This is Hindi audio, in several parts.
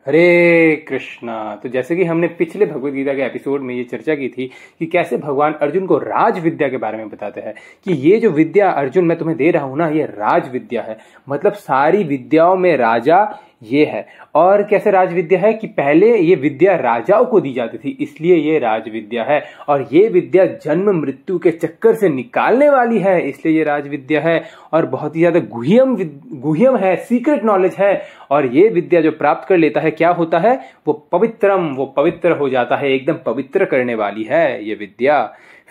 हरे कृष्णा। तो जैसे कि हमने पिछले भगवत गीता के एपिसोड में ये चर्चा की थी कि कैसे भगवान अर्जुन को राज विद्या के बारे में बताते हैं कि ये जो विद्या अर्जुन मैं तुम्हें दे रहा हूं ना, ये राज विद्या है। मतलब सारी विद्याओं में राजा ये है। और कैसे राज विद्या है कि पहले ये विद्या राजाओं को दी जाती थी, इसलिए ये राज विद्या है। और ये विद्या जन्म मृत्यु के चक्कर से निकालने वाली है, इसलिए ये राज विद्या है। और बहुत ही ज्यादा गुह्यम है, सीक्रेट नॉलेज है। और ये विद्या जो प्राप्त कर लेता है क्या होता है, वो पवित्र हो जाता है, एकदम पवित्र करने वाली है ये विद्या।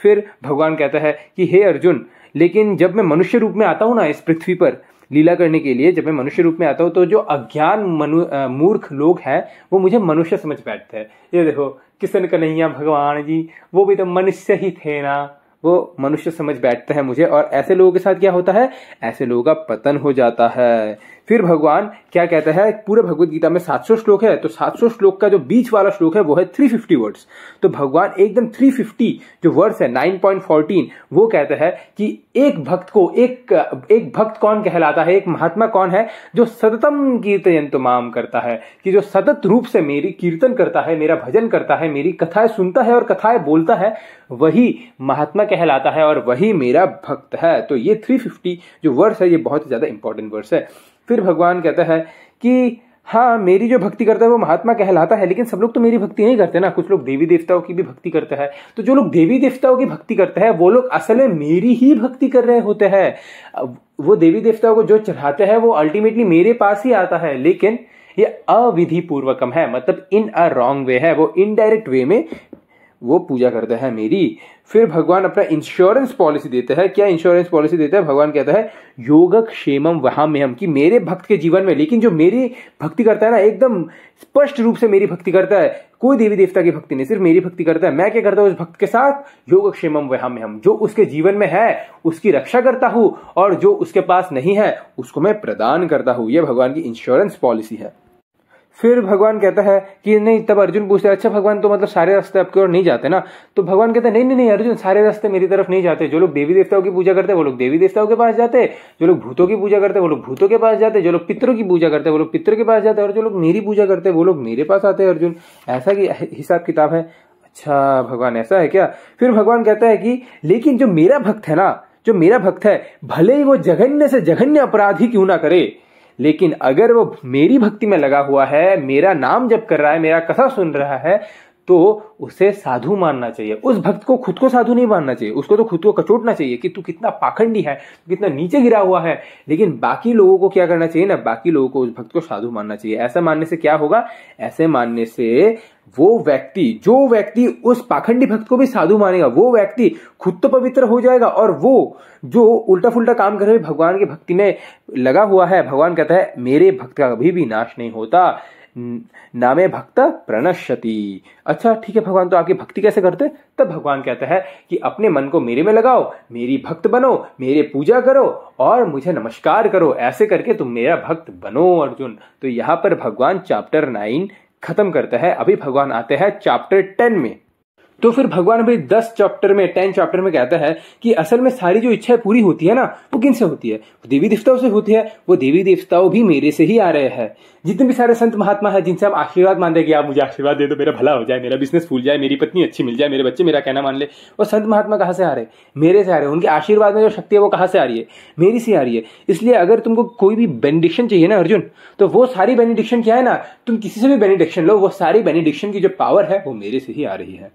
फिर भगवान कहता है कि हे अर्जुन, लेकिन जब मैं मनुष्य रूप में आता हूं ना इस पृथ्वी पर लीला करने के लिए, जब मैं मनुष्य रूप में आता हूं तो जो अज्ञान मूर्ख लोग हैं वो मुझे मनुष्य समझ बैठते हैं। ये देखो किशन कन्हैया भगवान जी, वो भी तो मनुष्य ही थे ना, वो मनुष्य समझ बैठते हैं मुझे। और ऐसे लोगों के साथ क्या होता है, ऐसे लोगों का पतन हो जाता है। फिर भगवान क्या कहता है, पूरे भगवत गीता में 700 श्लोक है, तो 700 श्लोक का जो बीच वाला श्लोक है वो है 350 वर्ड्स। तो भगवान एकदम 350 जो वर्ड्स है 9.14 वो कहता है कि एक भक्त को एक भक्त कौन कहलाता है, एक महात्मा कौन है, जो सततम कीर्तयन्तु माम करता है, कि जो सतत रूप से मेरी कीर्तन करता है, मेरा भजन करता है, मेरी कथाएं सुनता है और कथाएं बोलता है, वही महात्मा कहलाता है और वही मेरा भक्त है। तो ये 350 जो वर्ड्स है ये बहुत ज्यादा इंपॉर्टेंट वर्ड्स है। फिर भगवान कहता है कि हाँ, मेरी जो भक्ति करता है वो महात्मा कहलाता है, लेकिन सब लोग तो मेरी भक्ति नहीं करते ना, कुछ लोग देवी देवताओं की भी भक्ति करते हैं। तो जो लोग देवी देवताओं की भक्ति करते हैं वो लोग असल में मेरी ही भक्ति कर रहे होते हैं। वो देवी देवताओं को जो चढ़ाते हैं वो अल्टीमेटली मेरे पास ही आता है, लेकिन ये अविधि पूर्वकम है, मतलब इन अ रॉन्ग वे है, वो इनडायरेक्ट वे में वो पूजा करते हैं मेरी। फिर भगवान अपना इंश्योरेंस पॉलिसी देते हैं। क्या इंश्योरेंस पॉलिसी देता है, भगवान कहता है योगक्षेमम वहाम्यहम, कि मेरे भक्त के जीवन में, लेकिन जो मेरी भक्ति करता है ना, एकदम स्पष्ट रूप से मेरी भक्ति करता है, कोई देवी देवता की भक्ति नहीं, सिर्फ मेरी भक्ति करता है, मैं क्या करता हूं उस भक्त के साथ, योगक्षेमम वहाम्यहम, जो उसके जीवन में है उसकी रक्षा करता हूं और जो उसके पास नहीं है उसको मैं प्रदान करता हूं। यह भगवान की इंश्योरेंस पॉलिसी है। फिर भगवान कहता है कि नहीं, तब अर्जुन पूछता है अच्छा भगवान, तो मतलब सारे रास्ते आपकी ओर नहीं जाते ना? तो भगवान कहता है नहीं नहीं नहीं अर्जुन, सारे रास्ते मेरी तरफ नहीं जाते। जो लोग देवी देवताओं की पूजा करते हैं वो लोग देवी देवताओं के पास जाते, जो लोग भूतों की पूजा करते हैं वो लोग भूतों के पास जाते, जो लोग पितरों की पूजा करते हैं वो लोग पितर के पास जाते हैं, और जो लोग मेरी पूजा करते हैं वो लोग मेरे पास आते हैं। अर्जुन, ऐसा की हिसाब किताब है? अच्छा भगवान, ऐसा है क्या? फिर भगवान कहता है कि लेकिन जो मेरा भक्त है ना, जो मेरा भक्त है, भले ही वो जघन्य से जघन्य अपराधी क्यों ना करे, लेकिन अगर वो मेरी भक्ति में लगा हुआ है, मेरा नाम जप कर रहा है, मेरा कथा सुन रहा है, तो उसे साधु मानना चाहिए। उस भक्त को खुद को साधु नहीं मानना चाहिए, उसको तो खुद को कचोटना चाहिए कि तू कितना पाखंडी है, तू कितना नीचे गिरा हुआ है। लेकिन बाकी लोगों को क्या करना चाहिए ना, बाकी लोगों को उस भक्त को साधु मानना चाहिए। ऐसा मानने से क्या होगा, ऐसे मानने से जो व्यक्ति उस पाखंडी भक्त को भी साधु मानेगा, वो व्यक्ति खुद तो पवित्र हो जाएगा, और वो जो उल्टा फुल्टा काम कर रहे भगवान की भक्ति में लगा हुआ है, भगवान कहता है मेरे भक्त का कभी भी नाश नहीं होता, नामे भक्त प्रणश्यति। अच्छा ठीक है भगवान, तो आपकी भक्ति कैसे करते? तब भगवान कहता है कि अपने मन को मेरे में लगाओ, मेरी भक्त बनो, मेरे पूजा करो और मुझे नमस्कार करो, ऐसे करके तुम मेरा भक्त बनो अर्जुन। तो यहां पर भगवान चैप्टर 9 खत्म करता है। अभी भगवान आते हैं चैप्टर 10 में। तो फिर भगवान अभी 10 चैप्टर में 10 चैप्टर में कहता है कि असल में सारी जो इच्छाएं पूरी होती है ना, वो किनसे होती है? देवी देवताओं से होती है। वो देवी देवताओं भी मेरे से ही आ रहे हैं। जितने भी सारे संत महात्मा है जिनसे हम आशीर्वाद मानते हैं कि आप मुझे आशीर्वाद दे दो, मेरा भला हो जाए, मेरा बिजनेस फूल जाए, मेरी पत्नी अच्छी मिल जाए, मेरे बच्चे मेरा कहना मान ले, वो संत महात्मा कहां से आ रहे हैं? मेरे से आ रहे हैं। उनके आशीर्वाद में जो शक्ति है वो कहां से आ रही है? मेरी से आ रही है। इसलिए अगर तुमको कोई भी बेनिडिक्शन चाहिए ना अर्जुन, तो वो सारी बेनिडिक्शन क्या है ना, तुम किसी से भी बेनिडिक्शन लो, वो सारी बेनिडिक्शन की जो पावर है वो मेरे से ही आ रही है।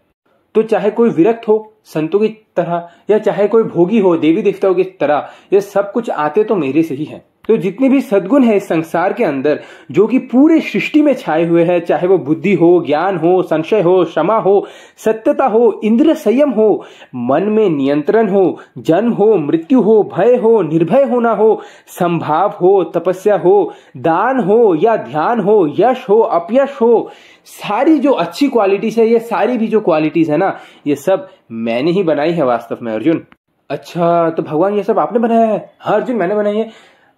तो चाहे कोई विरक्त हो संतों की तरह, या चाहे कोई भोगी हो देवी देवताओं की तरह, ये सब कुछ आते तो मेरे से ही है। तो जितने भी सद्गुण है इस संसार के अंदर, जो कि पूरे सृष्टि में छाए हुए हैं, चाहे वो बुद्धि हो, ज्ञान हो, संशय हो, क्षमा हो, सत्यता हो, इंद्रिय संयम हो, मन में नियंत्रण हो, जन्म हो, मृत्यु हो, भय हो, निर्भय होना हो, संभाव हो, तपस्या हो, दान हो या ध्यान हो, यश हो, अपयश हो, सारी जो अच्छी क्वालिटीज है, ये सारी भी जो क्वालिटीज है ना, ये सब मैंने ही बनाई है वास्तव में अर्जुन। अच्छा, तो भगवान ये सब आपने बनाया है? हाँ अर्जुन, मैंने बनाई है।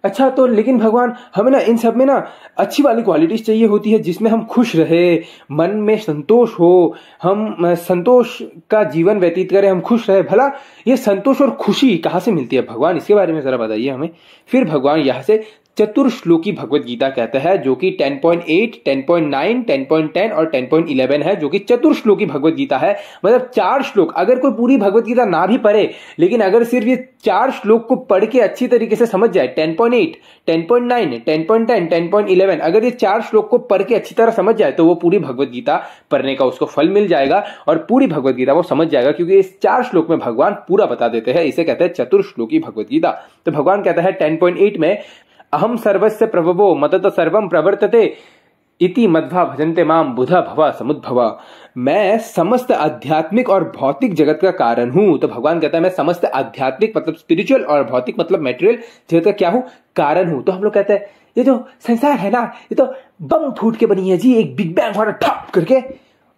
अच्छा, तो लेकिन भगवान हमें ना इन सब में ना अच्छी वाली क्वालिटीज चाहिए होती है, जिसमें हम खुश रहे, मन में संतोष हो, हम संतोष का जीवन व्यतीत करें, हम खुश रहे। भला ये संतोष और खुशी कहाँ से मिलती है भगवान? इसके बारे में जरा बताइए हमें। फिर भगवान यहाँ से चतुर्श्लोकी भगवत गीता कहते हैं, जो कि 10.8, 10.9, 10.10 और 10.11 है, जो कि चतुर्श्लोकी भगवत गीता है। मतलब 4 श्लोक। अगर कोई पूरी भगवत गीता ना भी पढ़े, लेकिन अगर सिर्फ ये 4 श्लोक को पढ़ के अच्छी तरीके से समझ जाए, 10.8, 10.9, 10.10, 10.11, अगर ये 4 श्लोक को पढ़ के अच्छी तरह समझ जाए तो वो पूरी भगवत गीता पढ़ने का उसको फल मिल जाएगा और पूरी भगवत गीता वो समझ जाएगा, क्योंकि इस 4 श्लोक में भगवान पूरा बता देते हैं। इसे कहते हैं चतुर्श्लोकी भगवत गीता। तो भगवान कहता है 10.8 में, अहम सर्वस्य प्रभवो मदत सर्वम प्रवर्तते इति मध्वा भजन्ते माम बुधा भवा समुद्भवा। मैं समस्त आध्यात्मिक और भौतिक जगत का कारण हूं। तो भगवान कहता है मैं समस्त आध्यात्मिक मतलब स्पिरिचुअल और भौतिक मतलब मेटेरियल जगत का क्या हूं, कारण हूं। तो हम लोग कहते हैं ये जो संसार है ना, ये तो बम फूट के बनी है जी, एक बिग बैंग हुआ ठप करके,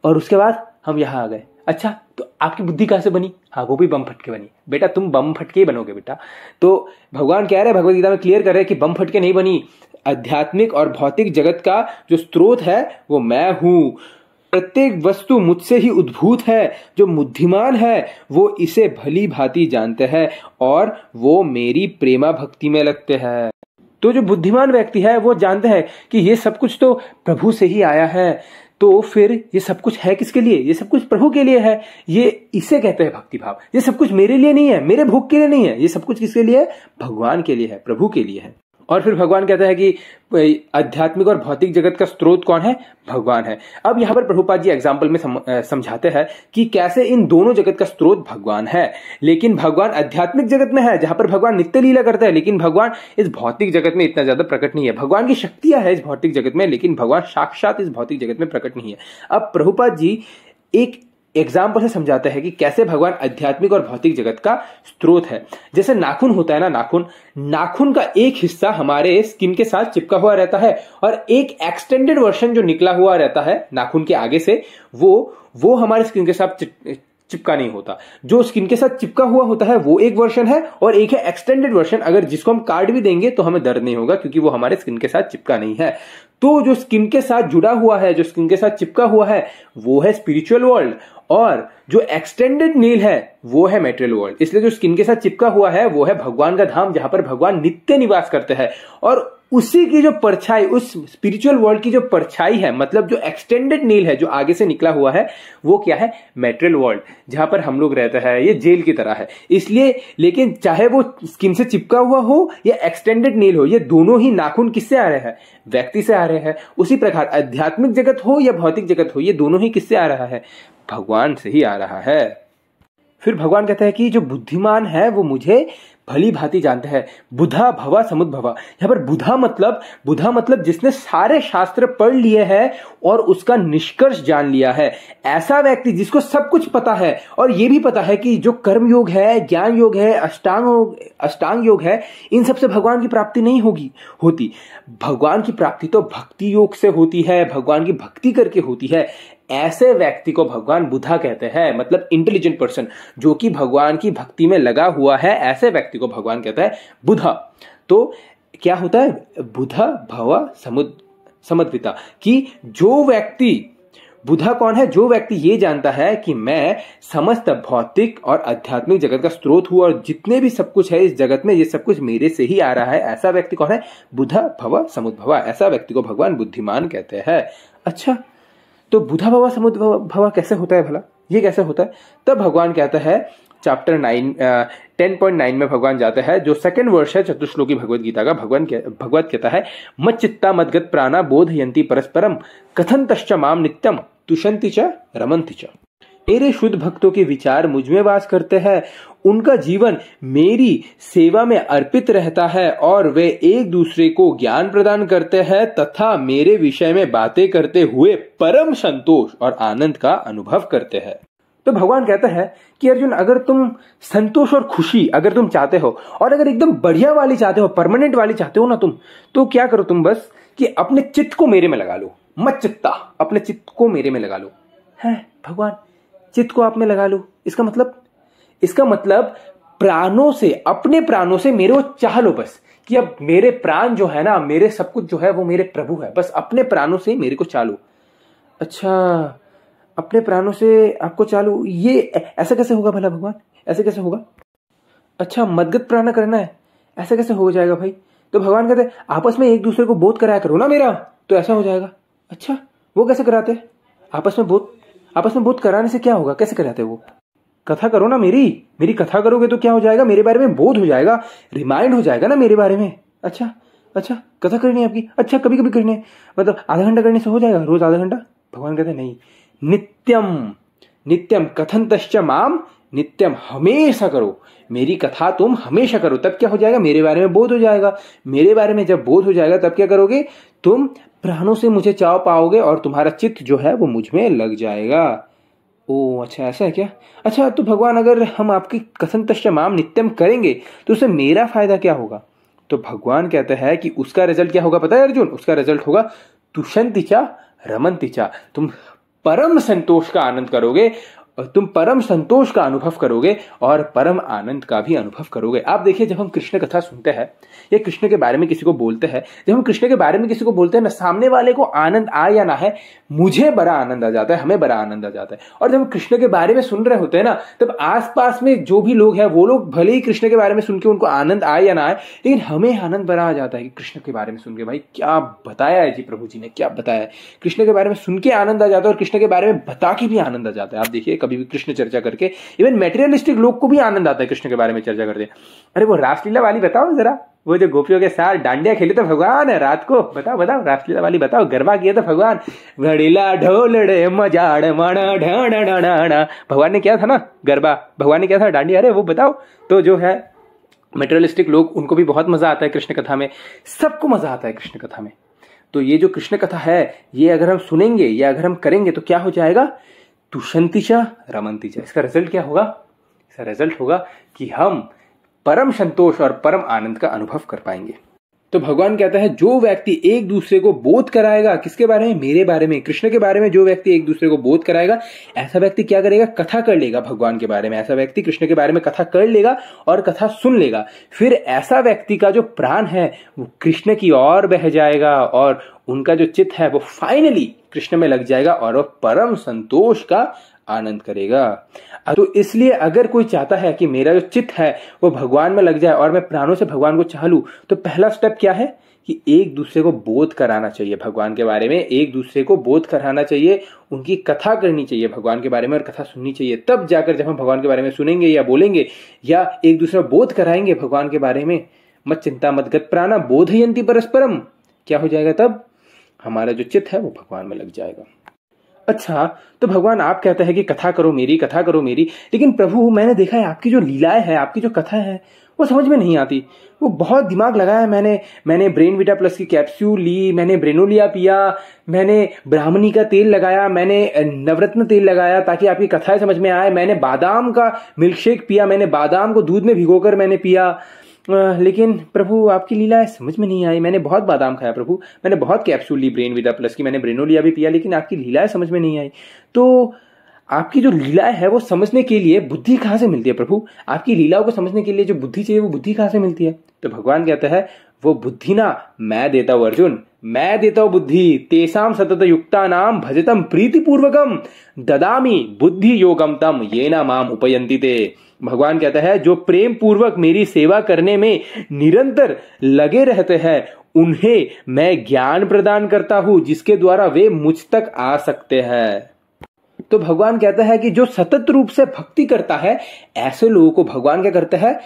और उसके बाद हम यहां आ गए। अच्छा, तो आपकी बुद्धि कहां से बनी? हाँ, वो भी बम फटके बनी। बेटा तुम बम फटके ही बनोगे बेटा। तो भगवान कह रहे हैं, भगवत गीता में क्लियर कर रहे हैं कि बम फटके नहीं बनी। आध्यात्मिक और भौतिक जगत का जो स्रोत है वो मैं हूं। प्रत्येक वस्तु मुझसे ही उद्भूत है। जो बुद्धिमान है वो इसे भली भांति जानते हैं और वो मेरी प्रेमा भक्ति में लगते हैं। तो जो बुद्धिमान व्यक्ति है वो जानते हैं कि ये सब कुछ तो प्रभु से ही आया है, तो फिर ये सब कुछ है किसके लिए? ये सब कुछ प्रभु के लिए है। ये इसे कहते हैं भक्ति भाव। ये सब कुछ मेरे लिए नहीं है, मेरे भोग के लिए नहीं है, ये सब कुछ किसके लिए है? भगवान के लिए है, प्रभु के लिए है। और फिर भगवान कहता है कि आध्यात्मिक और भौतिक जगत का स्रोत कौन है? भगवान है। अब यहां पर प्रभुपाद जी एग्जाम्पल में समझाते हैं कि कैसे इन दोनों जगत का स्रोत भगवान है। लेकिन भगवान आध्यात्मिक जगत में है, जहां पर भगवान नित्य लीला करते हैं, लेकिन भगवान इस भौतिक जगत में इतना ज्यादा प्रकट नहीं है। भगवान की शक्तियां है इस भौतिक जगत में, लेकिन भगवान साक्षात इस भौतिक जगत में प्रकट नहीं है। अब प्रभुपाद जी एक एग्जाम्पल से समझाते हैं कि कैसे भगवान आध्यात्मिक और भौतिक जगत का स्रोत है। जैसे नाखून होता है ना, नाखून का एक हिस्सा हमारे स्किन के साथ चिपका हुआ रहता है और एक एक्सटेंडेड वर्जन जो निकला हुआ रहता है नाखून के आगे से, वो हमारे स्किन के साथ चिपका नहीं होता। जो स्किन के साथ चिपका हुआ होता है वो एक वर्जन है, और एक है एक्सटेंडेड वर्जन। अगर जिसको हम काट भी देंगे तो हमें दर्द नहीं होगा, क्योंकि वो हमारे स्किन के साथ चिपका नहीं है। तो जो स्किन के साथ जुड़ा हुआ है, जो स्किन के साथ चिपका हुआ है, वो है स्पिरिचुअल वर्ल्ड, और जो एक्सटेंडेड नील है वो है मेटेरियल वर्ल्ड। इसलिए जो स्किन के साथ चिपका हुआ है वो है भगवान का धाम, जहां पर भगवान नित्य निवास करते हैं। और उसी की जो परछाई, उस स्पिरिचुअल वर्ल्ड की जो परछाई है, मतलब जो एक्सटेंडेड नील है, जो आगे से निकला हुआ है, वो क्या है? मेटेरियल वर्ल्ड, जहां पर हम लोग रहते हैं। ये जेल की तरह है। इसलिए, लेकिन चाहे वो स्किन से चिपका हुआ हो या एक्सटेंडेड नील हो, ये दोनों ही नाखून किससे आ रहे हैं? व्यक्ति से आ रहे हैं। उसी प्रकार आध्यात्मिक जगत हो या भौतिक जगत हो, ये दोनों ही किससे आ रहा है? भगवान से ही आ रहा है। फिर भगवान कहता है कि जो बुद्धिमान है वो मुझे भली भांति जानते हैं। बुधा भवा समुद्भवा। यहां पर बुधा मतलब जिसने सारे शास्त्र पढ़ लिए हैं और उसका निष्कर्ष जान लिया है। ऐसा व्यक्ति जिसको सब कुछ पता है, और यह भी पता है कि जो कर्म योग है, ज्ञान योग है, अष्टांग योग है, इन सबसे भगवान की प्राप्ति नहीं होती। भगवान की प्राप्ति तो भक्ति योग से होती है, भगवान की भक्ति करके होती है। ऐसे व्यक्ति को भगवान बुधा कहते हैं, मतलब इंटेलिजेंट पर्सन, जो कि भगवान की भक्ति में लगा हुआ है। ऐसे व्यक्ति को भगवान कहता है बुधा। तो क्या होता है? बुधा भवा समद्विता, कि जो व्यक्ति, बुधा कौन है? जो व्यक्ति ये जानता है कि मैं समस्त भौतिक और आध्यात्मिक जगत का स्रोत हूं और जितने भी सब कुछ है इस जगत में, ये सब कुछ मेरे से ही आ रहा है। ऐसा व्यक्ति कौन है? बुधा भवा समुद्भवा। ऐसा व्यक्ति को भगवान बुद्धिमान कहते हैं। अच्छा, तो बुधा भवा समुद्भवा कैसे होता है भला? ये कैसे होता है? तब भगवान कहता है चैप्टर 10.9 में भगवान जाता है, जो सेकंड वर्ष है चतुश्लोकी भगवत गीता का। भगवत कहता है, मत चित्ता मदगत प्राणा बोधयंती परस्परम कथंतश्च माम नित्यम तुषंति च रमन्ति च। मेरे शुद्ध भक्तों के विचार मुझ में वास करते हैं, उनका जीवन मेरी सेवा में अर्पित रहता है और वे एक दूसरे को ज्ञान प्रदान करते हैं तथा मेरे विषय में बातें करते हुए परम संतोष और आनंद का अनुभव करते हैं। तो भगवान कहता है कि अर्जुन, अगर तुम संतोष और खुशी अगर तुम चाहते हो, और अगर एकदम बढ़िया वाली चाहते हो, परमानेंट वाली चाहते हो ना तुम, तो क्या करो तुम? बस कि अपने चित्त को मेरे में लगा लो। मत चित्ता, अपने चित्त को मेरे में लगा लो। है भगवान, चित्त को आप में लगा लो। इसका मतलब प्राणों से, अपने प्राणों से मेरे को चाह लो बस, कि अब मेरे प्राण जो है ना, मेरे सब कुछ जो है वो मेरे प्रभु है, बस अपने प्राणों से मेरे को चाह लो। अच्छा, अपने प्राणों से आपको चालू, ये ऐसा कैसे होगा भला भगवान? ऐसे कैसे होगा? अच्छा, मदगत प्राण करना है, ऐसा कैसे हो जाएगा भाई? तो भगवान कहते हैं आपस में एक दूसरे को बोध कराया करो ना मेरा, तो ऐसा हो जाएगा। अच्छा, वो कैसे कराते हैं? आपस में बोध कराने से क्या होगा? कैसे कराते हैं वो? कथा करो ना मेरी कथा करोगे तो क्या हो जाएगा? मेरे बारे में बोध हो जाएगा, रिमाइंड हो जाएगा ना मेरे बारे में। अच्छा कथा करनी है आपकी? अच्छा, कभी कभी करनी है, मतलब आधा घंटा करने से हो जाएगा? रोज आधा घंटा? भगवान कहते हैं नहीं, नित्यम कथंतश्च माम नित्यम, हमेशा करो मेरी कथा, तुम हमेशा करो। तब क्या हो जाएगा? मेरे बारे में बोध हो जाएगा। मेरे बारे में जब बोध हो जाएगा तब क्या करोगे? तुम प्राणों से मुझे चाव पाओगे और तुम्हारा चित्त जो है वो मुझ में लग जाएगा। ओ अच्छा, ऐसा है क्या? अच्छा, तो भगवान अगर हम आपकी कथंतश्च माम नित्यम करेंगे तो उससे मेरा फायदा क्या होगा? तो भगवान कहता है कि उसका रिजल्ट क्या होगा पता है अर्जुन? उसका रिजल्ट होगा तुषंतिचा रमंतिचा, तुम परम संतोष का आनंद करोगे, तुम परम संतोष का अनुभव करोगे और परम आनंद का भी अनुभव करोगे। आप देखिए, जब हम कृष्ण कथा सुनते हैं या कृष्ण के बारे में किसी को बोलते हैं, जब हम कृष्ण के बारे में किसी को बोलते हैं ना, सामने वाले को आनंद आए या ना है, मुझे बड़ा आनंद आ जाता है, हमें बड़ा आनंद आ जाता है। और जब हम कृष्ण के बारे में सुन रहे होते हैं ना, तब आसपास में जो भी लोग हैं वो लोग भले ही कृष्ण के बारे में सुन के उनको आनंद आए या ना आए, लेकिन हमें आनंद बड़ा आ जाता है कि कृष्ण के बारे में सुन के, भाई क्या बताया है जी प्रभु जी ने, क्या बताया है। कृष्ण के बारे में सुन के आनंद आ जाता है और कृष्ण के बारे में बता के भी आनंद आ जाता है। आप देखिए, कभी भी कृष्ण चर्चा करके इवन मेटेरियलिस्टिक लोग को भी आनंद आता है कृष्ण के बारे में चर्चा करते हैं। अरे वो रासलीला वाली बताओ जरा, वो जो गोपियों के साथ डांडिया खेले तो भगवान है रात को, बताओ रासलीला वाली बताओ, गरबा किया तो भगवान, घड़ीला ढोलड़े मजाड़ मणा ढाणा, भगवान ने किया था ना गरबा, भगवान ने किया था डांडिया, अरे वो बताओ। तो जो है मेटेरियलिस्टिक लोग, उनको भी बहुत मजा आता है कृष्ण कथा में, सबको मजा आता है कृष्ण कथा में। तो ये जो कृष्ण कथा है, ये अगर हम सुनेंगे या अगर हम करेंगे तो क्या हो जाएगा? तुषंतिचा रमंतिचा। इसका रिजल्ट क्या होगा? इसका रिजल्ट होगा कि हम परम संतोष और परम आनंद का अनुभव कर पाएंगे। तो भगवान कहता है जो व्यक्ति एक दूसरे को बोध कराएगा, किसके बारे में? मेरे बारे में, कृष्ण के बारे में जो व्यक्ति एक दूसरे को बोध कराएगा, ऐसा व्यक्ति क्या करेगा? कथा कर लेगा भगवान के बारे में। ऐसा व्यक्ति कृष्ण के बारे में कथा कर लेगा और कथा सुन लेगा। फिर ऐसा व्यक्ति का जो प्राण है वो कृष्ण की ओर बह जाएगा और उनका जो चित्त है वो फाइनली कृष्ण में लग जाएगा और वो परम संतोष का आनंद करेगा। तो इसलिए अगर कोई चाहता है कि मेरा जो चित्त है वो भगवान में लग जाए और मैं प्राणों से भगवान को चाह लूं, तो पहला स्टेप क्या है कि एक दूसरे को बोध कराना चाहिए भगवान के बारे में, एक दूसरे को बोध कराना चाहिए, उनकी कथा करनी चाहिए भगवान के बारे में और कथा सुननी चाहिए। तब जाकर जब हम भगवान के बारे में सुनेंगे या बोलेंगे या एक दूसरे को बोध कराएंगे भगवान के बारे में, मत चिंता मत गत प्राणा बोधयंती परस्परम, क्या हो जाएगा? तब हमारा जो चित्त है वो भगवान में लग जाएगा। अच्छा, तो भगवान आप कहते हैं कि कथा करो मेरी, लेकिन प्रभु मैंने देखा है आपकी जो लीलाएं है, आपकी जो कथा है वो समझ में नहीं आती। वो बहुत दिमाग लगाया मैंने ब्रेन वीटा प्लस की कैप्सूल ली, मैंने ब्रेनोलिया पिया, मैंने ब्राह्मणी का तेल लगाया, मैंने नवरत्न तेल लगाया ताकि आपकी कथाएं समझ में आए, मैंने बादाम का मिल्कशेक पिया, मैंने बादाम को दूध में भिगोकर मैंने पिया, लेकिन प्रभु आपकी लीला समझ में नहीं आई। मैंने बहुत बादाम खाया प्रभु, मैंने बहुत कैप्सूल ली ब्रेन विदा प्लस की, मैंने ब्रेनोलिया भी पिया, लेकिन आपकी लीलाएं समझ में नहीं आई। तो आपकी जो लीलाएं है वो समझने के लिए बुद्धि कहाँ से मिलती है प्रभु? आपकी लीलाओं को समझने के लिए जो बुद्धि चाहिए वो बुद्धि कहाँ से मिलती है? तो भगवान कहता है वो बुद्धि ना मैं देता हूं अर्जुन, मैं देता हूं बुद्धि। तेसाम सतत युक्ता नाम भजतम प्रीतिपूर्वकम ददामी बुद्धि योगम तम ये ना माम उपयंती ते। भगवान कहता है जो प्रेम पूर्वक मेरी सेवा करने में निरंतर लगे रहते हैं उन्हें मैं ज्ञान प्रदान करता हूं जिसके द्वारा वे मुझ तक आ सकते हैं। तो भगवान कहता है कि जो सतत रूप से भक्ति करता है ऐसे लोगों को भगवान क्या करता है?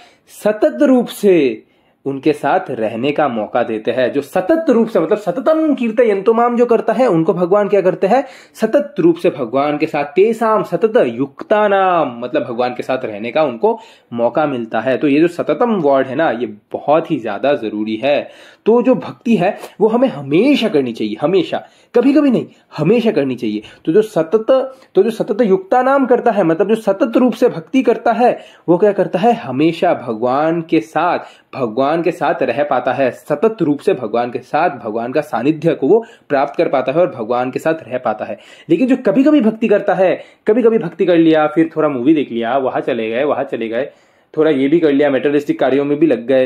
सतत रूप से उनके साथ रहने का मौका देते हैं। जो सतत रूप से मतलब सततम कीर्तयन्तो माम जो करता है उनको भगवान क्या करते हैं? सतत रूप से भगवान के साथ, तेसाम सतत युक्ता नाम मतलब भगवान के साथ रहने का उनको मौका मिलता है। तो ये जो सततम वर्ड है ना ये बहुत ही ज्यादा जरूरी है। तो जो भक्ति है वो हमें हमेशा करनी चाहिए, हमेशा, कभी कभी नहीं, हमेशा करनी चाहिए। तो जो सतत युक्ता नाम करता है मतलब जो सतत रूप से भक्ति करता है वो क्या करता है? हमेशा भगवान के साथ रह पाता है, सतत रूप से भगवान के साथ भगवान का सानिध्य को वो प्राप्त कर पाता है और भगवान के साथ रह पाता है। लेकिन जो कभी कभी भक्ति करता है, कभी कभी भक्ति कर लिया, फिर थोड़ा मूवी देख लिया, वहां चले गए, थोड़ा ये भी कर लिया, मेटेरियलिस्टिक कार्यों में भी लग गए,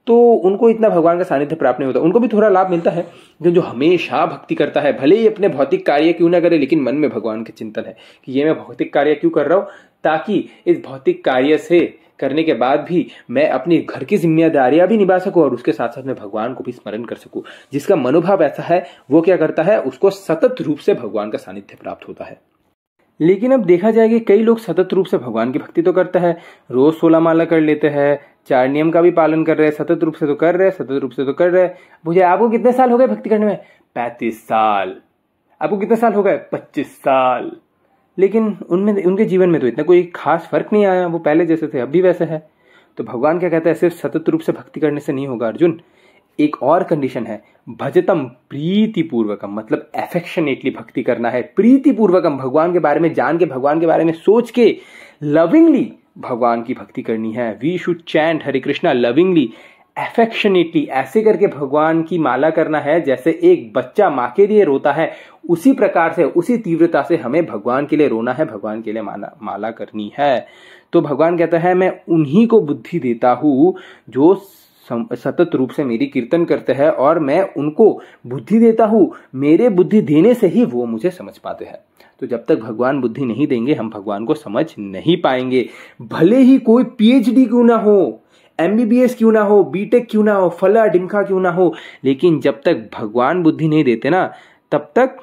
तो उनको इतना भगवान का सानिध्य प्राप्त नहीं होता। उनको भी थोड़ा लाभ मिलता है, लेकिन जो हमेशा भक्ति करता है, भले ही अपने भौतिक कार्य क्यों ना करे लेकिन मन में भगवान के चिंतन है कि ये मैं भौतिक कार्य क्यों कर रहा हूं, ताकि इस भौतिक कार्य से करने के बाद भी मैं अपनी घर की जिम्मेदारियां भी निभा सकूं और उसके साथ साथ मैं भगवान को भी स्मरण कर सकूं। जिसका मनोभाव ऐसा है वो क्या करता है, उसको सतत रूप से भगवान का सानिध्य प्राप्त होता है। लेकिन अब देखा जाए कि कई लोग सतत रूप से भगवान की भक्ति तो करता है, रोज 16 माला कर लेते हैं, 4 नियम का भी पालन कर रहे हैं, सतत रूप से तो कर रहे हैं, सतत रूप से तो कर रहे हैं। मुझे आपको कितने साल हो गए भक्ति करने में? 35 साल। आपको कितने साल हो गए? 25 साल। लेकिन उनमें, उनके जीवन में तो इतना कोई खास फर्क नहीं आया, वो पहले जैसे थे अब भी वैसे है। तो भगवान क्या कहता है, सिर्फ सतत रूप से भक्ति करने से नहीं होगा अर्जुन, एक और कंडीशन है, भजतम प्रीतिपूर्वकम, मतलब एफेक्शनेटली भक्ति करना है, प्रीतिपूर्वकम, भगवान के बारे में जान के, भगवान के बारे में सोच के लविंगली भगवान की भक्ति करनी है। We should chant Hare Krishna lovingly, affectionately, ऐसे करके भगवान की माला करना है जैसे एक बच्चा माँ के लिए रोता है, उसी प्रकार से, उसी तीव्रता से हमें भगवान के लिए रोना है, भगवान के लिए माला करनी है। तो भगवान कहता है मैं उन्हीं को बुद्धि देता हूं जो सतत रूप से मेरी कीर्तन करते हैं, और मैं उनको बुद्धि देता हूं, मेरे बुद्धि देने से ही वो मुझे समझ पाते हैं। तो जब तक भगवान बुद्धि नहीं देंगे हम भगवान को समझ नहीं पाएंगे। भले ही कोई पीएचडी क्यों ना हो, एमबीबीएस क्यों ना हो, बीटेक क्यों ना हो, फला डिमका क्यों ना हो, लेकिन जब तक भगवान बुद्धि नहीं देते ना, तब तक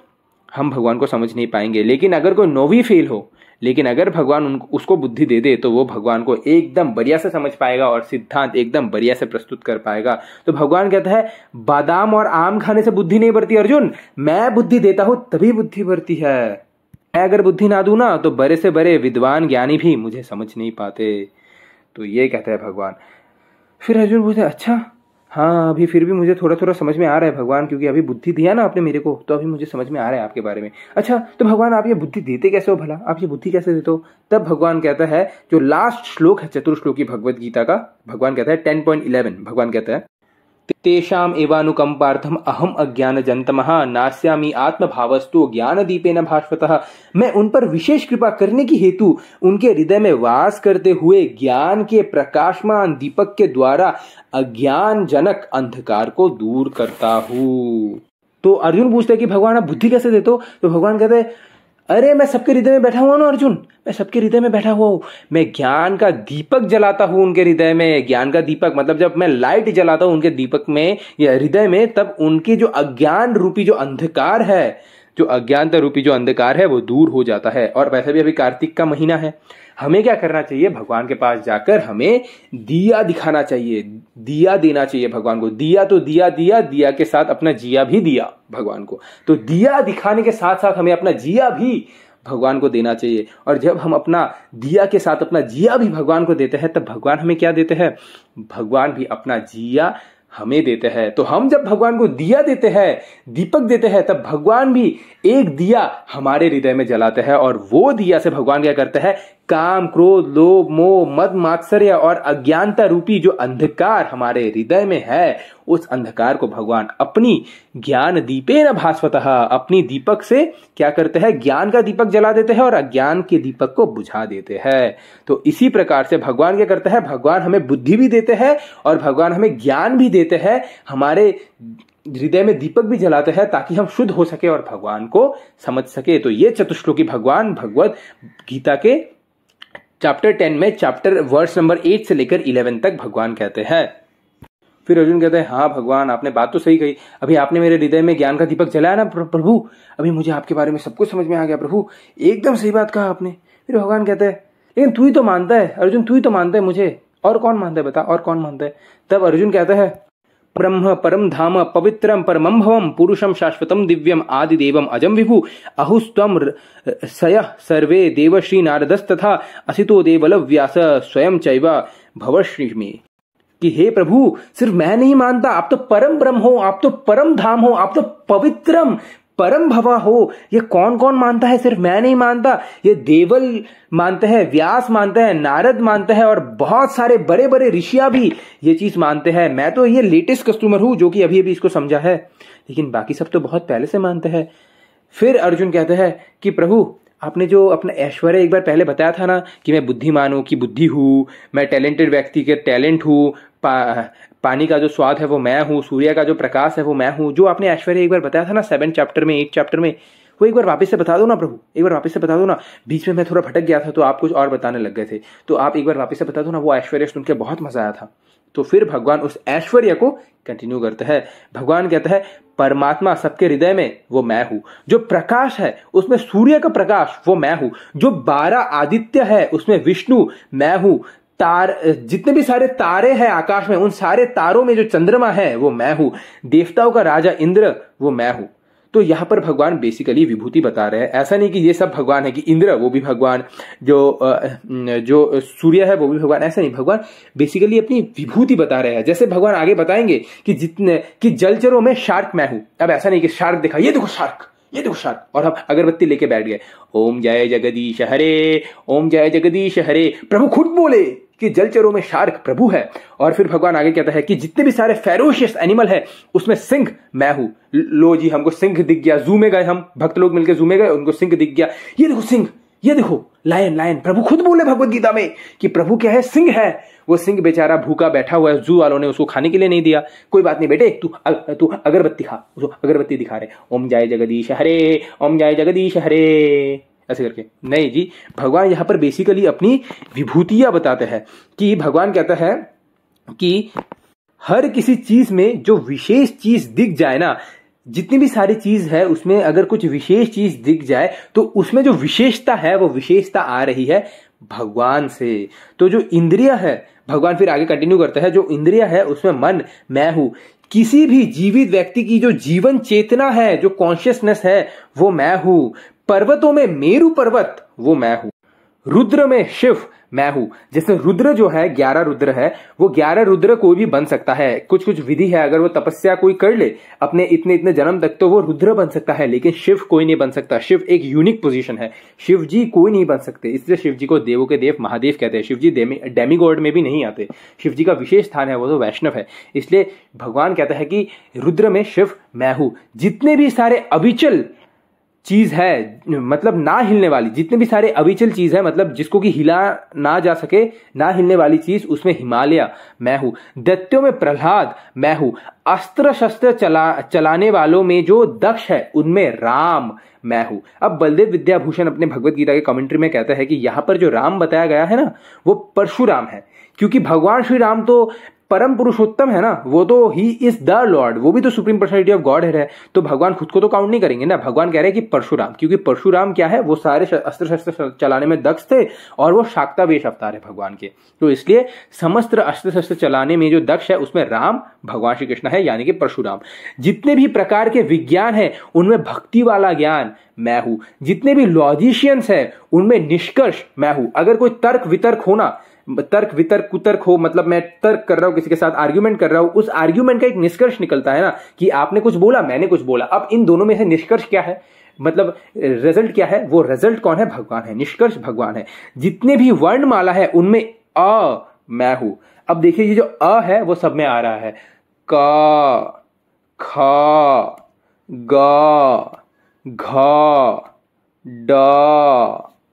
हम भगवान को समझ नहीं पाएंगे। लेकिन अगर कोई 9वीं फेल हो, लेकिन अगर भगवान उसको बुद्धि दे दे, तो वो भगवान को एकदम बढ़िया से समझ पाएगा और सिद्धांत एकदम बढ़िया से प्रस्तुत कर पाएगा। तो भगवान कहता है बादाम और आम खाने से बुद्धि नहीं बढ़ती अर्जुन, मैं बुद्धि देता हूं तभी बुद्धि बढ़ती है। मैं अगर बुद्धि ना दूं ना, तो बड़े से बड़े विद्वान ज्ञानी भी मुझे समझ नहीं पाते। तो ये कहता है भगवान। फिर अर्जुन बोलते अच्छा हाँ, अभी फिर भी मुझे थोड़ा थोड़ा समझ में आ रहा है भगवान, क्योंकि अभी बुद्धि दिया ना आपने मेरे को, तो अभी मुझे समझ में आ रहा है आपके बारे में। अच्छा तो भगवान आप ये बुद्धि देते कैसे हो भला, आप ये बुद्धि कैसे देते हो? तब भगवान कहता है, जो लास्ट श्लोक है चतुर्श्लोकी भगवत गीता का, भगवान कहता है 10.11, भगवान कहता है तेषाम एवानुकंपार्थम अहम अज्ञान जंतमः नास्यामि आत्मभावस्तु ज्ञान दीपेन भास्वतः। मैं उन पर विशेष कृपा करने की हेतु उनके हृदय में वास करते हुए ज्ञान के प्रकाशमान दीपक के द्वारा अज्ञान जनक अंधकार को दूर करता हूं। तो अर्जुन पूछते हैं कि भगवान आप बुद्धि कैसे देते हो? तो भगवान कहते हैं अरे मैं सबके हृदय में बैठा हुआ ना अर्जुन, मैं सबके हृदय में बैठा हुआ हूं, मैं ज्ञान का दीपक जलाता हूं उनके हृदय में। ज्ञान का दीपक मतलब जब मैं लाइट जलाता हूं उनके दीपक में या हृदय में, तब उनके जो अज्ञान रूपी जो अंधकार है, जो अज्ञानता रूपी जो अंधकार है वो दूर हो जाता है। और वैसे भी अभी कार्तिक का महीना है, हमें क्या करना चाहिए? भगवान के पास जाकर हमें दिया दिखाना चाहिए, दिया देना चाहिए भगवान को। दिया तो दिया दिया, दिया के साथ अपना जिया भी दिया भगवान को। तो दिया दिखाने के साथ साथ हमें अपना जिया भी भगवान को देना चाहिए। और जब हम अपना दिया के साथ अपना जिया भी भगवान को देते हैं, तब भगवान हमें क्या देते हैं? भगवान भी अपना जिया हमें देते हैं। तो हम जब भगवान को दिया देते हैं, दीपक देते हैं, तब भगवान भी एक दिया हमारे हृदय में जलाते हैं, और वो दिया से भगवान क्या करते हैं? काम, क्रोध, लोभ, मोह, मद, मात्सर्य और अज्ञानता रूपी जो अंधकार हमारे हृदय में है, उस अंधकार को भगवान अपनी ज्ञान दीपेन भास्वतः, अपनी दीपक से क्या करते हैं? ज्ञान का दीपक जला देते हैं और अज्ञान के दीपक को बुझा देते हैं। तो इसी प्रकार से भगवान क्या करते हैं? भगवान हमें बुद्धि भी देते हैं और भगवान हमें ज्ञान भी देते हैं, हमारे हृदय में दीपक भी जलाते हैं, ताकि हम शुद्ध हो सके और भगवान को समझ सके। तो ये चतुश्लोकी भगवान भगवत गीता के चैप्टर 10 में, चैप्टर वर्स नंबर 8 से लेकर 11 तक भगवान कहते हैं। फिर अर्जुन कहते हैं हाँ भगवान आपने बात तो सही कही, अभी आपने मेरे हृदय में ज्ञान का दीपक जलाया ना प्रभु, अभी मुझे आपके बारे में सब कुछ समझ में आ गया प्रभु, एकदम सही बात कहा आपने। फिर भगवान कहते हैं लेकिन तू ही तो मानता है अर्जुन, तू ही तो मानता है मुझे, और कौन मानता है बता, और कौन मानता है? तब अर्जुन कहता है ब्रह्म परम धाम पवित्रम परमं भवम पुरुषम शाश्वतम दिव्यम आदि देवम अजम विभु अहुस्त्वम सयः सर्वे देवश्री नारदस्तथा असितो देवल व्यास स्वयं चैव भवश्री में। कि हे प्रभु सिर्फ मैं नहीं मानता, आप तो परम ब्रह्म हो, आप तो परम धाम हो, आप तो पवित्रम परम भवा हो। ये कौन कौन मानता है? सिर्फ मैं नहीं मानता, ये देवल मानते हैं, व्यास मानते हैं, नारद मानते हैं, और बहुत सारे बड़े बड़े ऋषियां भी ये चीज मानते हैं। मैं तो ये लेटेस्ट कस्टमर हूं जो कि अभी अभी इसको समझा है, लेकिन बाकी सब तो बहुत पहले से मानते हैं। फिर अर्जुन कहते हैं कि प्रभु आपने जो अपना ऐश्वर्य एक बार पहले बताया था ना, कि मैं बुद्धिमान हूं, कि बुद्धि हूं, मैं टैलेंटेड व्यक्ति के टैलेंट हूं, पानी का जो स्वाद है वो मैं हूं, सूर्य का जो प्रकाश है वो मैं हूं, जो आपने ऐश्वर्य एक बार बताया था ना 7 चैप्टर में, 8 चैप्टर में, वो एक बार वापस से बता दो ना प्रभु, एक बार वापस से बता दो ना, बीच में मैं थोड़ा भटक गया था तो आप कुछ और बताने लग गए थे, तो आप एक बार वापस से बता दो ना, वो ऐश्वर्य सुन के बहुत मजा आया था। तो फिर भगवान उस ऐश्वर्य को कंटिन्यू करता है। भगवान कहता है परमात्मा सबके हृदय में वो मैं हूं, जो प्रकाश है उसमें सूर्य का प्रकाश वो मैं हूं, जो 12 आदित्य है उसमें विष्णु मैं हूं, जितने भी सारे तारे हैं आकाश में उन सारे तारों में जो चंद्रमा है वो मैं हूं, देवताओं का राजा इंद्र वो मैं हूं। तो यहां पर भगवान बेसिकली विभूति बता रहे हैं। ऐसा नहीं कि ये सब भगवान है, कि इंद्र वो भी भगवान, जो सूर्य है वो भी भगवान, ऐसा नहीं। भगवान बेसिकली अपनी विभूति बता रहे हैं। जैसे भगवान आगे बताएंगे कि जलचरों में शार्क मैं हूं। अब ऐसा नहीं कि शार्क देखा, ये देखो शार्क, ये देखो शार्क, और हम अगरबत्ती लेके बैठ गए, ओम जय जगदीश हरे, ओम जय जगदीश हरे। प्रभु खुद बोले कि जलचरों में शार्क प्रभु है। और फिर भगवान आगे कहता है कि जितने भी सारे फेरोशियस एनिमल है उसमें सिंह मैं हूं। लो जी, हमको सिंह दिख गया, जू में गए, हम भक्त लोग मिलकर जू में गए, उनको सिंह दिख गया, ये देखो सिंह, ये देखो लायन, लायन। प्रभु खुद बोले भगवत गीता में कि प्रभु क्या है, सिंह है। वो सिंह बेचारा भूखा बैठा हुआ है, जू वालों ने उसको खाने के लिए नहीं दिया। कोई बात नहीं बेटे, तू अगरबत्ती खा। उसको अगरबत्ती दिखा रहे, ओम जय जगदीश हरे, ओम जय जगदीश हरे, ऐसे करके। नहीं जी, भगवान यहां पर बेसिकली अपनी विभूतियां बताते हैं। कि भगवान कहता है कि हर किसी चीज में जो विशेष चीज दिख जाए ना, जितनी भी सारी चीज है उसमें अगर कुछ विशेष चीज दिख जाए तो उसमें जो विशेषता है वो विशेषता आ रही है भगवान से। तो जो इंद्रिय है, भगवान फिर आगे कंटिन्यू करता है, जो इंद्रिय है उसमें मन मैं हूं। किसी भी जीवित व्यक्ति की जो जीवन चेतना है, जो कॉन्शियसनेस है वो मैं हूं। पर्वतों में मेरु पर्वत वो मैं हूं। रुद्र में शिव मैं हूं। जैसे रुद्र जो है 11 रुद्र है, वो 11 रुद्र कोई भी बन सकता है। कुछ कुछ विधि है, अगर वो तपस्या कोई कर ले अपने इतने इतने जन्म तक तो वो रुद्र बन सकता है, लेकिन शिव कोई नहीं बन सकता। शिव एक यूनिक पोजीशन है, शिव जी कोई नहीं बन सकते। इसलिए शिव जी को देवों के देव महादेव कहते हैं। शिव जी डेमीगॉड में भी नहीं आते, शिव जी का विशेष स्थान है, वो तो वैष्णव है। इसलिए भगवान कहता है कि रुद्र में शिव मैं हूं। जितने भी सारे अविचल चीज है, मतलब ना हिलने वाली, जितने भी सारे अविचल चीज है, मतलब जिसको कि हिला ना जा सके, ना हिलने वाली चीज, उसमें हिमालय मैं हूं। दैत्यों में प्रहलाद मैं हूं। अस्त्र शस्त्र चलाने वालों में जो दक्ष है उनमें राम मैं हूं। अब बलदेव विद्याभूषण अपने भगवत गीता के कमेंट्री में कहता है कि यहां पर जो राम बताया गया है ना, वो परशुराम है। क्योंकि भगवान श्री राम तो परम पुरुषोत्तम है ना, वो तो ही इज द लॉर्ड, वो भी तो सुप्रीम पर्सनैलिटी ऑफ गॉड है। तो भगवान खुद को तो काउंट नहीं करेंगे ना। भगवान कह रहे हैं कि परशुराम, क्योंकि परशुराम क्या है, वो सारे अस्त्र शस्त्र चलाने में दक्ष थे और वो शाक्तावेश अवतार है भगवान के। तो इसलिए समस्त अस्त्र शस्त्र चलाने में जो दक्ष है उसमें राम भगवान श्री कृष्ण है, यानी कि परशुराम। जितने भी प्रकार के विज्ञान है उनमें भक्ति वाला ज्ञान मैं हूं। जितने भी लॉजिशियंस है उनमें निष्कर्ष मैं हूं। अगर कोई तर्क वितर्क होना, तर्क वितर्क कुतर्क हो, मतलब मैं तर्क कर रहा हूं, किसी के साथ आर्ग्यूमेंट कर रहा हूं, उस आर्ग्यूमेंट का एक निष्कर्ष निकलता है ना, कि आपने कुछ बोला मैंने कुछ बोला। अब इन दोनों में से निष्कर्ष क्या है, मतलब रिजल्ट क्या है, वो रिजल्ट कौन है, भगवान है, निष्कर्ष भगवान है। जितने भी वर्णमाला है उनमें अ मैं हूं। अब देखिए ये जो अ है वो सब में आ रहा है, क ख ग घ ड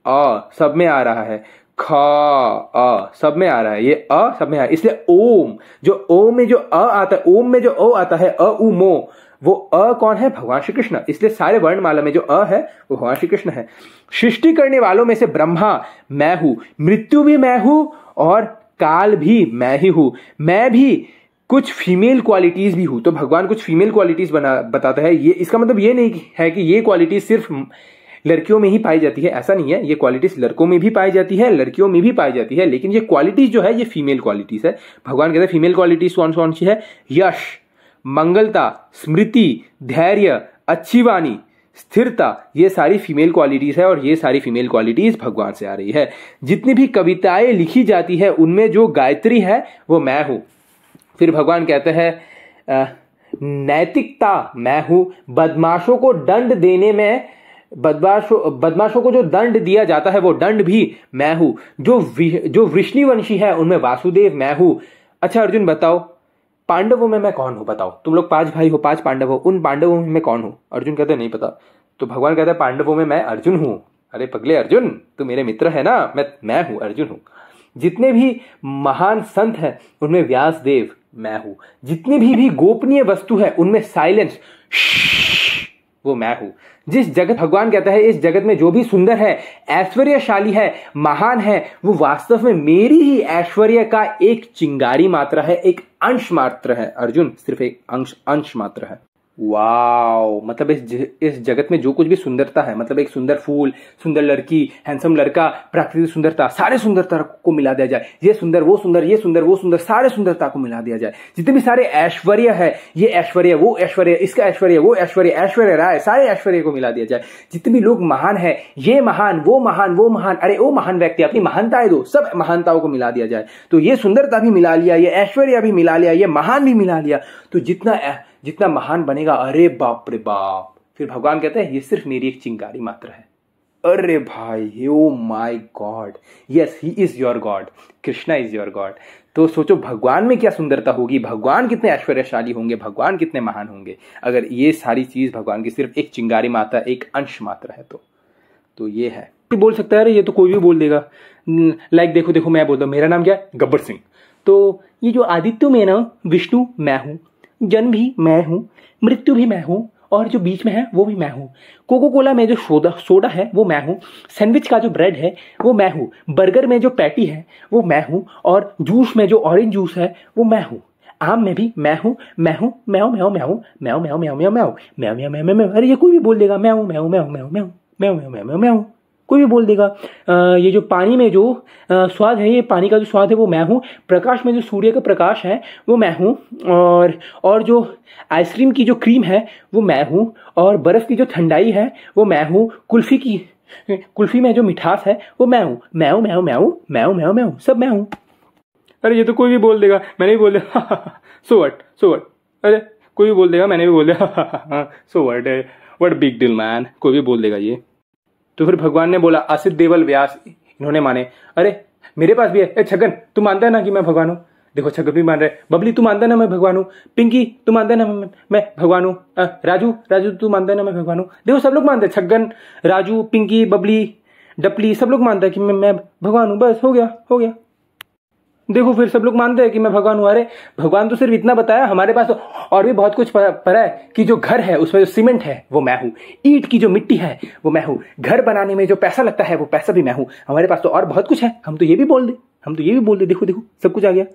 अ सब में आ रहा है, ख अ सब में आ रहा है, ये अ सब में आ रहा है। इसलिए ओम, जो ओम में जो अ आता है, ओम में जो ओ आता है, अ उ मो, वो अ कौन है, भगवान श्री कृष्ण। इसलिए सारे वर्णमाला में जो अ है वो भगवान श्री कृष्ण है। सृष्टि करने वालों में से ब्रह्मा मैं हूं। मृत्यु भी मैं हूं और काल भी मैं ही हूं। मैं भी कुछ फीमेल क्वालिटीज भी हूं। तो भगवान कुछ फीमेल क्वालिटीज बताता है। ये इसका मतलब ये नहीं है कि ये क्वालिटीज सिर्फ लड़कियों में ही पाई जाती है, ऐसा नहीं है। ये क्वालिटीज लड़कों में भी पाई जाती है, लड़कियों में भी पाई जाती है, लेकिन ये क्वालिटीज जो है ये फीमेल क्वालिटीज है। भगवान कहते हैं फीमेल क्वालिटीज कौन कौन सी है, यश, मंगलता, स्मृति, धैर्य, अच्छी वाणी, स्थिरता, ये सारी फीमेल क्वालिटीज है और ये सारी फीमेल क्वालिटीज भगवान से आ रही है। जितनी भी कविताएं लिखी जाती है उनमें जो गायत्री है वो मैं हूं। फिर भगवान कहते हैं नैतिकता मैं हूं। बदमाशों को दंड देने में, बदमाशों को जो दंड दिया जाता है वो दंड भी मैं हूं। जो वृष्णिवंशी है उनमें वासुदेव मैं हूं। अच्छा अर्जुन बताओ, पांडवों में मैं कौन हूं, बताओ। तुम लोग 5 भाई हो, 5 पांडव हो, उन पांडवों में मैं कौन हूं। अर्जुन कहते नहीं पता। तो भगवान कहते हैं पांडवों में मैं अर्जुन हूं। अरे पगले अर्जुन, तू मेरे मित्र है ना, मैं हूं, अर्जुन हूं। जितने भी महान संत हैं उनमें व्यासदेव मैं हूं। जितनी भी गोपनीय वस्तु है उनमें साइलेंस वो मैं हूं। जिस जगत, भगवान कहता है इस जगत में जो भी सुंदर है, ऐश्वर्यशाली है, महान है, वो वास्तव में मेरी ही ऐश्वर्य का एक चिंगारी मात्र है, एक अंश मात्र है अर्जुन, सिर्फ एक अंश मात्र है। वाओ, मतलब इस जगत में जो कुछ भी सुंदरता है, मतलब एक सुंदर फूल, सुंदर लड़की, हैंडसम लड़का, प्राकृतिक सुंदरता, सारे सुंदरता को मिला दिया जाए, ये सुंदर वो सुंदर, ये सुंदर वो सुंदर, सारे सुंदरता को मिला दिया जाए। जितने भी सारे ऐश्वर्य है, ये ऐश्वर्य, वो ऐश्वर्य, इसका ऐश्वर्य, वो ऐश्वर्य, ऐश्वर्य राय, सारे ऐश्वर्य को मिला दिया जाए। जितने भी लोग महान है, ये महान, वो महान, वो महान, अरे वो महान व्यक्ति, अपनी महानताएं दो, सब महानताओं को मिला दिया जाए। तो ये सुंदरता भी मिला लिया, ये ऐश्वर्य भी मिला लिया, ये महान भी मिला लिया, तो जितना महान बनेगा, अरे बाप रे बाप, फिर भगवान कहते हैं ये सिर्फ मेरी एक चिंगारी मात्र है। अरे भाई, oh my God, yes, he is your God, Krishna is your God. तो सोचो भगवान में क्या सुंदरता होगी, भगवान कितने ऐश्वर्यशाली होंगे, भगवान कितने महान होंगे, अगर ये सारी चीज भगवान की सिर्फ एक चिंगारी मात्र, एक अंश मात्र है तो ये है। बोल सकता है, अरे ये तो कोई भी बोल देगा, लाइक देखो मैं बोलता हूं मेरा नाम क्या है, गब्बर सिंह, तो ये जो आदित्य में ना विष्णु मैं हूं, जन्म भी मैं हूं, मृत्यु भी मैं हूं, और जो बीच में है वो भी मैं हूं। कोको कोला में जो सोडा है वो मैं हूं, सैंडविच का जो ब्रेड है वो मैं हूं, बर्गर में जो पैटी है वो मैं हूं, और जूस में जो ऑरेंज जूस है वो मैं हूं, आम में भी मैं हूं, म्याऊ म्याऊ म्याऊ म्याऊ म्याऊ म्याऊ म्याऊ म्याऊ म्याऊ म्याऊ म्याऊ म्याऊ। अरे ये कोई भी बोल देगा, म्याऊ म्याऊ म्याऊ म्याऊ म्याऊ म्याऊ म्याऊ म्याऊ म्याऊ, कोई भी बोल देगा। ये जो पानी में जो स्वाद है, ये पानी का जो स्वाद है वो मैं हूँ, प्रकाश में जो सूर्य का प्रकाश है वो मैं हूँ, और जो आइसक्रीम की जो क्रीम है वो मैं हूँ, और बर्फ़ की जो ठंडाई है वो मैं हूँ, कुल्फी में जो मिठास है वो मैं हूँ, म्याऊ म्याऊ म्याऊ म्याऊ म्याऊ म्याऊ, सब मैं हूँ। अरे ये तो कोई भी बोल देगा, मैंने भी बोल दिया, सो व्हाट, अरे कोई भी बोल देगा, मैंने भी बोल दिया, so what big deal man, कोई भी बोल देगा ये। तो फिर भगवान ने बोला, असित देवल व्यास, इन्होंने माने, अरे मेरे पास भी है, छगन तू मानता है ना कि मैं भगवान हूँ, देखो छगन भी मान रहे, बबली तू मानता है ना मैं भगवान हूँ, पिंकी तू मानता है ना मैं भगवान हूँ, राजू तू मानता है ना मैं भगवान हूँ, देखो सब लोग मानते हैं, छगन, राजू, पिंकी, बबली, डपली, सब लोग मानते हैं कि मैं भगवान हूँ, बस हो गया। देखो फिर सब लोग मानते हैं कि मैं भगवान हूं। अरे भगवान तो सिर्फ इतना बताया, हमारे पास तो और भी बहुत कुछ पड़ा है कि जो घर है उसमें जो सीमेंट है वो मैं हूं, ईंट की जो मिट्टी है वो मैं हूं, घर बनाने में जो पैसा लगता है वो पैसा भी मैं हूं, हमारे पास तो और बहुत कुछ है, हम तो ये भी बोल दे, देखो सब कुछ आ गया।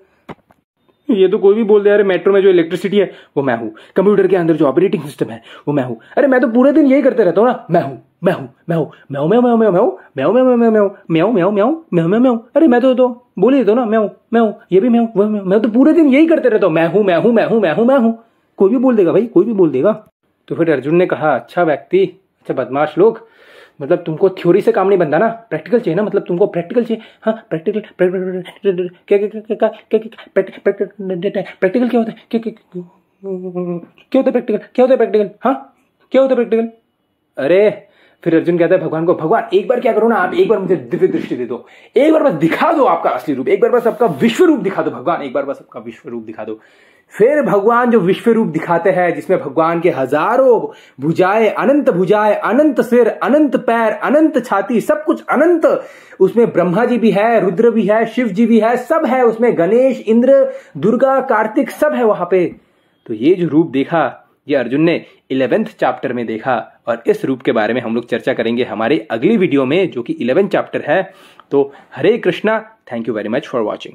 ये तो कोई भी बोल दे, अरे मेट्रो में जो इलेक्ट्रिसिटी है वो मैं हूं, कंप्यूटर के अंदर जो ऑपरेटिंग सिस्टम है वो मैं हूं, अरे मैं तो पूरे दिन यही करते रहता हूं ना, मैं हूं, म्याऊ म्याऊ म्याऊ म्याऊ म्याऊ म्याऊ म्याऊ म्याऊ म्याऊ म्याऊ म्याऊ म्याऊ म्याऊ म्याऊ, अरे मैं तो बोल ही देता हूं ना, म्याऊ, ये भी म्याऊ, वो मैं तो पूरे दिन यही करते रहता हूं, मैं हूं, कोई भी बोल देगा भाई, कोई भी बोल देगा। तो फिर अर्जुन ने कहा, अच्छा व्यक्ति, अच्छा बदमाश लोग, मतलब तुमको थ्योरी से काम नहीं बनता ना, प्रैक्टिकल चाहिए ना, मतलब तुमको प्रैक्टिकल चाहिए। हाँ प्रैक्टिकल क्या होता है, क्या होता है प्रैक्टिकल, हाँ क्या होता है प्रैक्टिकल। अरे फिर अर्जुन कहता है भगवान को, भगवान एक बार क्या करो ना, आप एक बार मुझे दिव्य दृष्टि दे दो, एक बार बस दिखा दो आपका असली रूप, एक बार बस आपका विश्व रूप दिखा दो भगवान, एक बार बस आपका विश्व रूप दिखा दो। फिर भगवान जो विश्व रूप दिखाते हैं, जिसमें भगवान के हजारों भुजाएं, अनंत सिर, अनंत पैर, अनंत छाती, सब कुछ अनंत, उसमें ब्रह्मा जी भी है, रुद्र भी है, शिव जी भी है, सब है उसमें, गणेश, इंद्र, दुर्गा, कार्तिक, सब है वहां पे। तो ये जो रूप देखा, ये अर्जुन ने 11th चैप्टर में देखा, और इस रूप के बारे में हम लोग चर्चा करेंगे हमारे अगली वीडियो में, जो कि 11th चैप्टर है। तो Hare Krishna, thank you very much for watching.